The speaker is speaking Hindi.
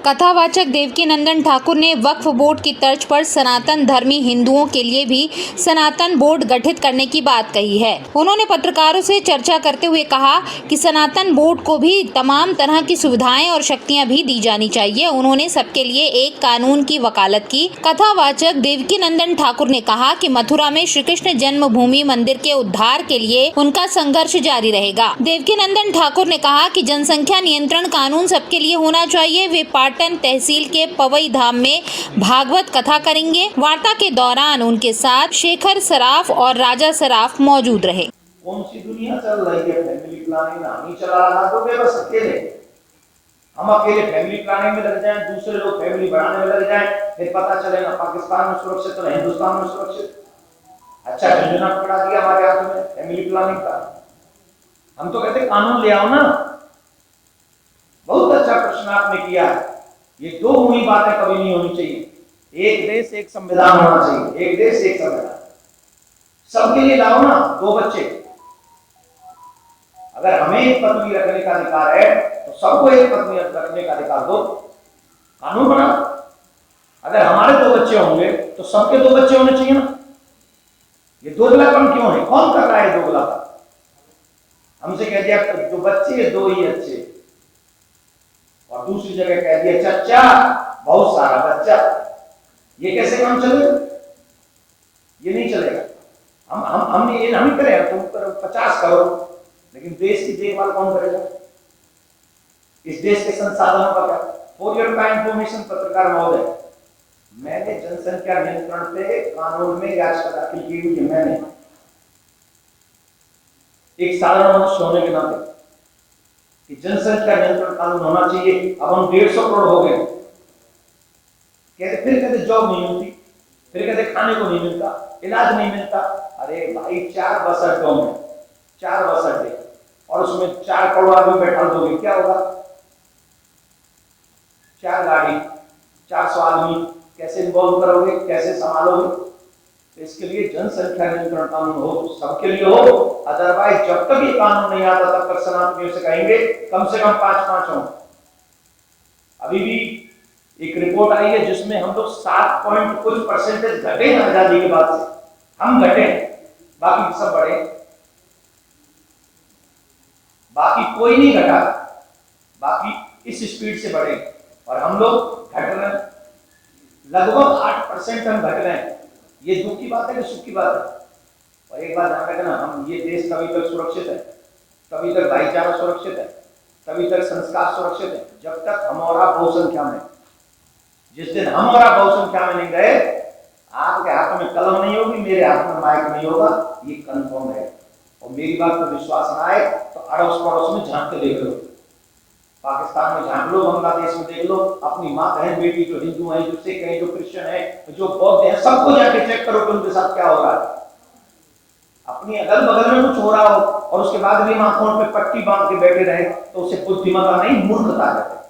कथावाचक देवकीनंदन ठाकुर ने वक्फ बोर्ड की तर्ज पर सनातन धर्मी हिंदुओं के लिए भी सनातन बोर्ड गठित करने की बात कही है। उन्होंने पत्रकारों से चर्चा करते हुए कहा कि सनातन बोर्ड को भी तमाम तरह की सुविधाएं और शक्तियां भी दी जानी चाहिए। उन्होंने सबके लिए एक कानून की वकालत की। कथावाचक देवकीनंदन ठाकुर ने कहा कि मथुरा में श्री कृष्ण जन्मभूमि मंदिर के उद्धार के लिए उनका संघर्ष जारी रहेगा। देवकीनंदन ठाकुर ने कहा कि जनसंख्या नियंत्रण कानून सबके लिए होना चाहिए। वे पाटन तहसील के पवई धाम में भागवत कथा करेंगे। वार्ता के दौरान उनके साथ शेखर सराफ और राजा सराफ मौजूद रहे। कौन सी दुनिया चल रही है? फैमिली प्लानिंग नहीं चला रहा तो वे बस अकेले, हम अकेले फैमिली प्लानिंग में लग जाएं, दूसरे लोग फैमिली बढ़ाने में लग जाएं, फिर पता चले ना पाकिस्तान में सुरक्षित तो हिंदुस्तान में सुरक्षित। अच्छा झंझना पकड़ा दिया हमारे हाथ में फैमिली प्लानिंग का। हम तो कहते कानून ले आओ ना। बहुत अच्छा प्रश्न आपने किया है। ये दो हुई बातें कभी नहीं होनी चाहिए। एक देश एक संविधान होना चाहिए, एक देश एक संविधान। सबके लिए लाओ ना। दो बच्चे, अगर हमें एक पत्नी रखने का अधिकार है तो सबको एक पत्नी रखने का अधिकार दो। कानून बनाओ। अगर हमारे दो बच्चे होंगे तो सबके दो बच्चे होने चाहिए ना। ये दोगलापन क्यों है? कौन कर रहा है दोगलापन? हमसे कह दिया जो बच्चे दो ही अच्छे, और दूसरी जगह कह दिया चच्चा बहुत सारा बच्चा। ये कैसे काम चलेगा? ये नहीं चलेगा। हम ये नहीं करें, तुम करो 50 करो, लेकिन देश की देखभाल कौन करेगा? इस देश के संसाधनों का क्या? फॉर योर इंफॉर्मेशन पत्रकार महोदय, मैंने जनसंख्या नियंत्रण पे कानून में याचिका दाखिल की हुई है। मैंने एक साधारण मनुष्य होने के नाते कि जनसंख्या नियंत्रण कानून होना चाहिए। अब हम 150 करोड़ हो गए। फिर कहते जॉब नहीं होती, फिर कहते खाने को नहीं मिलता, इलाज नहीं मिलता। अरे भाई 4 बस अड्डों में 4 बस अड्डे और उसमें 4 करोड़ आदमी बैठा दोगे, क्या होगा? 4 गाड़ी 400 आदमी कैसे इन्वॉल्व करोगे, कैसे संभालोगे? तो इसके लिए जनसंख्या नियंत्रण कानून हो तो सबके लिए हो। अदरवाइज जब तक ये कानून नहीं आता तब तक सनातनियों से कहेंगे कम से कम 5-5 हो। अभी भी एक रिपोर्ट आई है जिसमें हम लोग 7% घटे हैं आजादी के बाद से। हम घटे, बाकी सब बढ़े। बाकी कोई नहीं घटा, बाकी इस स्पीड से बढ़े और हम लोग घट रहे हैं। लगभग 8% हम घट रहे हैं। ये दुख की बात है कि सुख की बात है? और एक बात ध्यान रखना, हम ये देश तभी तक सुरक्षित है, तभी तक भाईचारा सुरक्षित है, तभी तक संस्कार सुरक्षित है जब तक हम और आप बहुसंख्या में। जिस दिन हम और आप बहुसंख्या में नहीं गए, आपके हाथ में कलम नहीं होगी, मेरे हाथ में माइक नहीं होगा, ये कंफर्म है। और मेरी बात पर विश्वास न आए तो अड़ोस पड़ोस में झांक के देख लो, पाकिस्तान में झांक लो, बांग्लादेश में देख लो, अपनी माँ बहन बेटी जो हिंदू है, जो सिख है, जो क्रिश्चियन है, जो बौद्ध है, सबको जाके चेक करो कि उनके साथ क्या हो रहा है। अपनी अगल बगल में कुछ हो रहा हो और उसके बाद भी आंखों पे पट्टी बांध के बैठे रहे तो उसे बुद्धिमत्ता नहीं, मूर्खता कहते हैं।